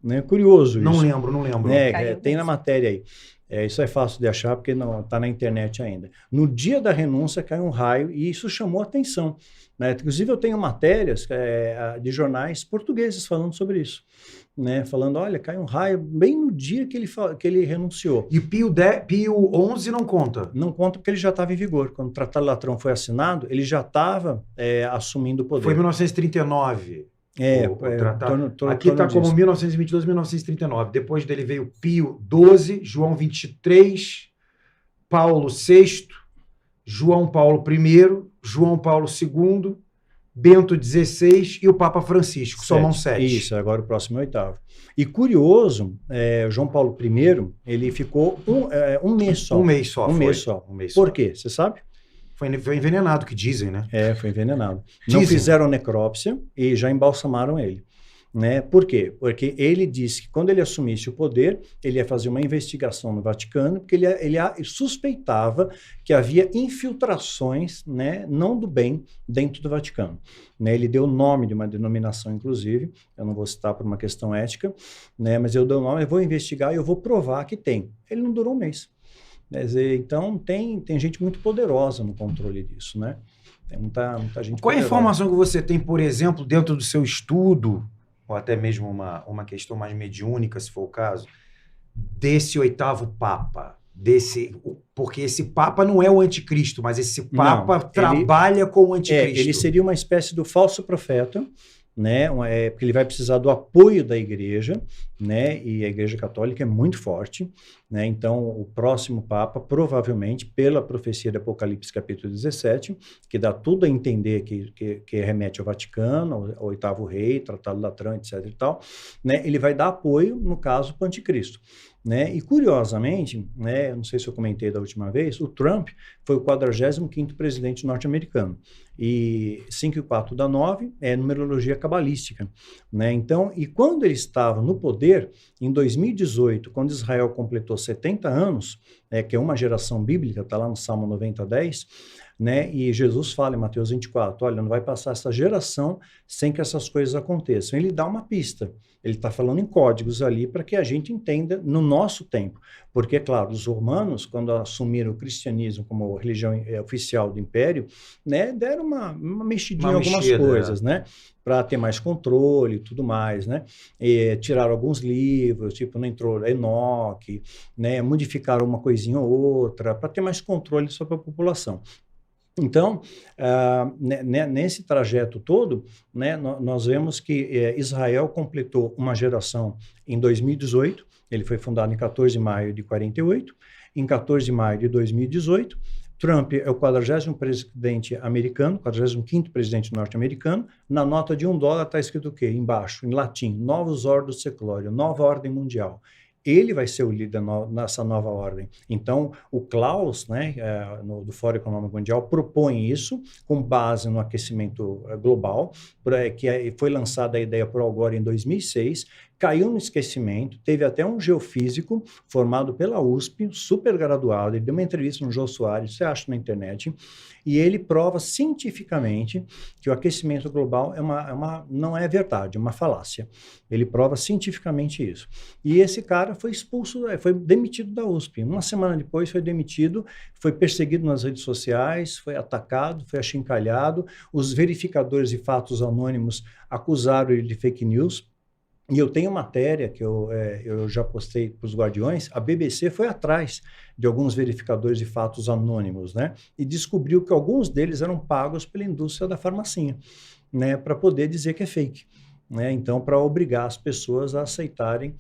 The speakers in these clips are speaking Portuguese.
Né? Curioso isso. Não lembro. Tem na matéria aí. Isso é fácil de achar porque não está na internet ainda. No dia da renúncia caiu um raio e isso chamou atenção. Né? Inclusive eu tenho matérias de jornais portugueses falando sobre isso. Né? Falando, olha, caiu um raio bem no dia que ele renunciou. E Pio XI não conta? Não conta porque ele já estava em vigor. Quando o Tratado Latrão foi assinado, ele já estava assumindo o poder. Foi em 1939. Aqui está como 1922, 1939. Depois dele veio Pio XII, João XXIII, Paulo VI, João Paulo I, João Paulo II, Bento XVI e o Papa Francisco. Somam 7. Isso, agora o próximo é o 8º. E curioso, João Paulo I, ele ficou um mês só. Um mês só. Por quê? Você sabe? Foi envenenado, que dizem, né? Foi envenenado. Não fizeram necrópsia e já embalsamaram ele. Né? Por quê? Porque ele disse que quando ele assumisse o poder, ele ia fazer uma investigação no Vaticano, porque ele suspeitava que havia infiltrações, né, não do bem, dentro do Vaticano. Né? Ele deu o nome de uma denominação, inclusive, eu não vou citar por uma questão ética, né, mas eu dou o nome, eu vou investigar e eu vou provar que tem. Ele não durou um mês. Então, tem gente muito poderosa no controle disso, né? Tem muita gente Qual é a poderosa. informação que você tem, por exemplo, dentro do seu estudo, ou até mesmo uma questão mais mediúnica, se for o caso, desse 8º Papa? Porque esse Papa não é o anticristo, mas esse Papa trabalha com o anticristo. Ele seria uma espécie do falso profeta, né? Porque ele vai precisar do apoio da igreja, né? E a igreja católica é muito forte, né? Então o próximo Papa, provavelmente, pela profecia de Apocalipse capítulo 17, que dá tudo a entender que remete ao Vaticano, ao 8º rei, Tratado Latrão, etc. e tal, né? Ele vai dar apoio, no caso, para o anticristo. Né? E curiosamente, né, eu não sei se eu comentei da última vez, o Trump foi o 45º presidente norte-americano. E 5 e 4 dá 9 é numerologia cabalística. Né? Então, e quando ele estava no poder, em 2018, quando Israel completou 70 anos, que é uma geração bíblica, está lá no Salmo 90:10, né? E Jesus fala em Mateus 24, olha, não vai passar essa geração sem que essas coisas aconteçam. Ele dá uma pista. Ele está falando em códigos ali para que a gente entenda no nosso tempo. Porque, claro, os romanos, quando assumiram o cristianismo como religião oficial do império, né, deram uma mexidinha em algumas coisas, né? Para ter mais controle e tudo mais, né? E tiraram alguns livros, tipo, não entrou Enoque, né? Modificaram uma coisinha ou outra, para ter mais controle sobre a população. Então, nesse trajeto todo, né, nós vemos que Israel completou uma geração em 2018, ele foi fundado em 14 de maio de 48, em 14 de maio de 2018, Trump é o 40º presidente americano, 45º presidente norte-americano, na nota de $1 está escrito o quê? Embaixo, em latim, Novus Ordo Seclorio, nova ordem mundial. Ele vai ser o líder nessa nova ordem. Então, o Klaus, né, do Fórum Econômico Mundial, propõe isso com base no aquecimento global, que foi lançada a ideia por Al Gore em 2006, caiu no esquecimento, teve até um geofísico formado pela USP, super graduado, ele deu uma entrevista no Jô Soares, você acha na internet, e ele prova cientificamente que o aquecimento global não é verdade, é uma falácia. Ele prova cientificamente isso. E esse cara foi expulso, foi demitido da USP. Uma semana depois foi demitido, foi perseguido nas redes sociais, foi atacado, foi achincalhado. Os verificadores de fatos anônimos acusaram ele de fake news. E eu tenho matéria que eu já postei para os Guardiões, a BBC foi atrás de alguns verificadores de fatos anônimos, né? E descobriu que alguns deles eram pagos pela indústria da farmacinha, né? Para poder dizer que é fake. Né? Então, para obrigar as pessoas a aceitarem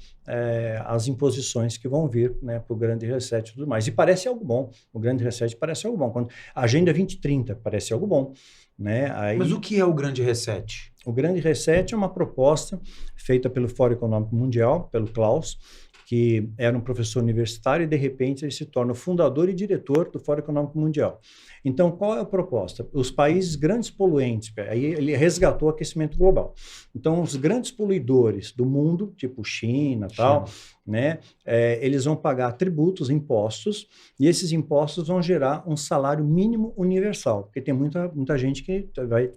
as imposições que vão vir, né, para o Grande Reset e tudo mais. E parece algo bom. O Grande Reset parece algo bom. A Agenda 2030 parece algo bom. Né? Mas o que é o Grande Reset? O Grande Reset é uma proposta feita pelo Fórum Econômico Mundial, pelo Klaus, que era um professor universitário e, de repente, ele se torna o fundador e diretor do Fórum Econômico Mundial. Então, qual é a proposta? Os países grandes poluentes, aí ele resgatou o aquecimento global. Então, os grandes poluidores do mundo, tipo China, tal, né? Eles vão pagar tributos, impostos, e esses impostos vão gerar um salário mínimo universal, porque tem muita gente que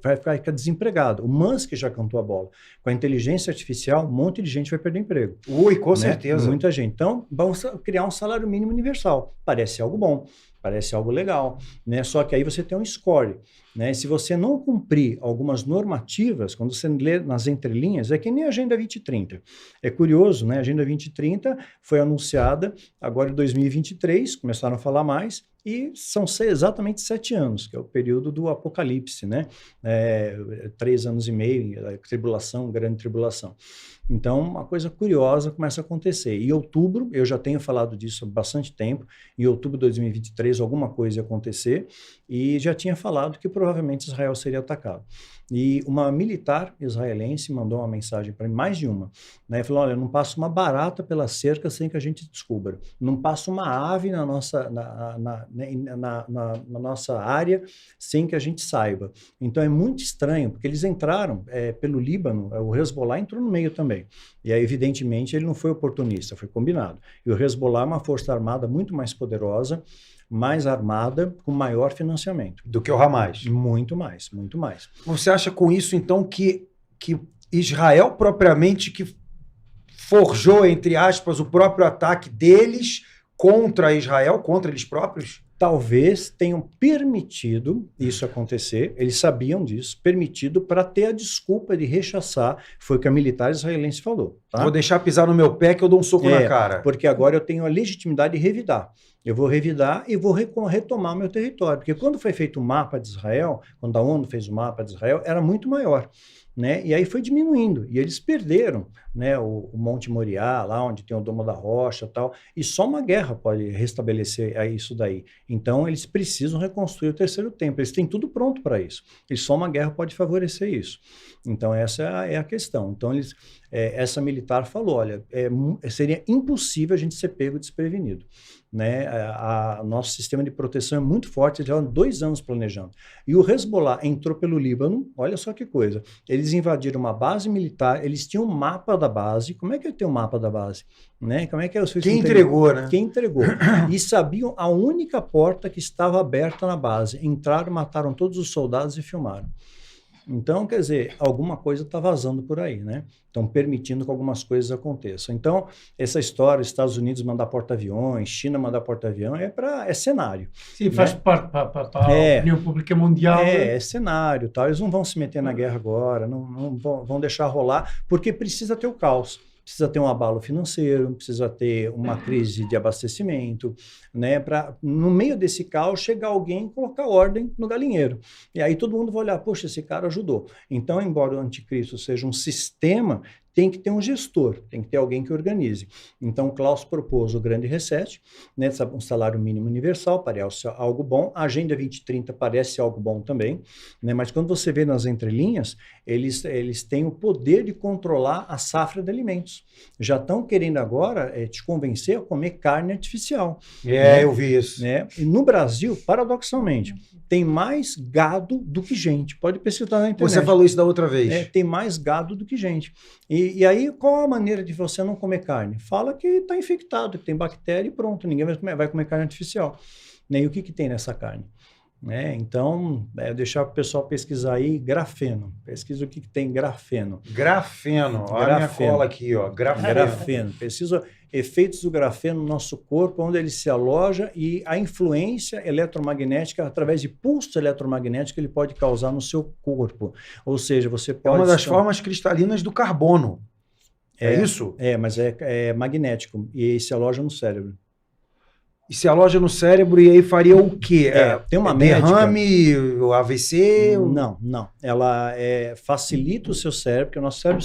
vai ficar desempregado. O Musk já cantou a bola. Com a inteligência artificial, um monte de gente vai perder emprego. Ui, com certeza. Muita gente. Então, vamos criar um salário mínimo universal. Parece algo bom. Parece algo legal, né? Só que aí você tem um score, né? Se você não cumprir algumas normativas, quando você lê nas entrelinhas, é que nem a Agenda 2030. É curioso, né? A Agenda 2030 foi anunciada agora em 2023, começaram a falar mais, e são exatamente 7 anos, que é o período do apocalipse, né? 3 anos e meio, tribulação, grande tribulação. Então, uma coisa curiosa começa a acontecer. Em outubro, eu já tenho falado disso há bastante tempo, em outubro de 2023 alguma coisa ia acontecer, e já tinha falado que provavelmente Israel seria atacado. E uma militar israelense mandou uma mensagem para mim, mais de uma, né? Falou, olha, não passa uma barata pela cerca sem que a gente descubra. Não passa uma ave na nossa área sem que a gente saiba. Então é muito estranho, porque eles entraram pelo Líbano, o Hezbollah entrou no meio também. E aí, evidentemente, ele não foi oportunista, foi combinado. E o Hezbollah é uma força armada muito mais poderosa, mais armada, com maior financiamento. Do que o Hamas. Muito mais, muito mais. Você acha com isso, então, que Israel propriamente que forjou, entre aspas, o próprio ataque deles contra Israel, contra eles próprios? Talvez tenham permitido isso acontecer, eles sabiam disso, permitido para ter a desculpa de rechaçar, foi o que a militar israelense falou. Tá? Vou deixar pisar no meu pé que eu dou um soco na cara. Porque agora eu tenho a legitimidade de revidar. Eu vou revidar e vou retomar meu território. Porque quando foi feito o mapa de Israel, quando a ONU fez o mapa de Israel, era muito maior. Né? E aí foi diminuindo, e eles perderam, né, o Monte Moriá, lá onde tem o Domo da Rocha e tal, e só uma guerra pode restabelecer isso daí. Então eles precisam reconstruir o terceiro templo, eles têm tudo pronto para isso, e só uma guerra pode favorecer isso. Então essa é a questão. Então essa militar falou, olha, seria impossível a gente ser pego desprevenido. Né? Nosso sistema de proteção é muito forte, eles já há 2 anos planejando. E o Hezbollah entrou pelo Líbano, olha só que coisa, eles invadiram uma base militar, eles tinham um mapa da base. Como é que ele tem um mapa da base? Né? Como é que Quem entregou, né? Quem entregou. E sabiam a única porta que estava aberta na base. Entraram, mataram todos os soldados e filmaram. Então, quer dizer, alguma coisa está vazando por aí, né? Estão permitindo que algumas coisas aconteçam. Então, essa história, Estados Unidos mandar porta-aviões, China mandar porta-avião, é cenário. Sim, né? Faz parte para a opinião pública mundial. É cenário, tal. Eles não vão se meter na guerra agora, não vão deixar rolar, porque precisa ter o caos. Precisa ter um abalo financeiro, precisa ter uma crise de abastecimento, né? Para, no meio desse caos, chegar alguém e colocar ordem no galinheiro. E aí todo mundo vai olhar, poxa, esse cara ajudou. Então, embora o anticristo seja um sistema, tem que ter um gestor, tem que ter alguém que organize. Então, Klaus propôs o grande reset, né, um salário mínimo universal, parece algo bom. A Agenda 2030 parece algo bom também, né, mas quando você vê nas entrelinhas, eles têm o poder de controlar a safra de alimentos. Já estão querendo agora te convencer a comer carne artificial. Né? Eu vi isso. Né? E no Brasil, paradoxalmente, tem mais gado do que gente. Pode pesquisar na internet. Você falou isso da outra vez. Tem mais gado do que gente. E aí, qual a maneira de você não comer carne? Fala que está infectado, que tem bactéria e pronto. Ninguém vai comer carne artificial. E o que tem nessa carne? Então, deixar o pessoal pesquisar aí grafeno. Pesquisa o que tem grafeno. Grafeno. Olha a minha cola aqui, ó. Grafeno. Pesquisa efeitos do grafeno no nosso corpo, onde ele se aloja e a influência eletromagnética, através de pulso eletromagnético, ele pode causar no seu corpo. Ou seja, você pode... É uma das formas cristalinas do carbono. É isso? Mas é magnético e se aloja no cérebro. E se aloja no cérebro e aí faria o quê? Tem uma derrame, AVC? Não. Ela facilita o seu cérebro, porque o nosso cérebro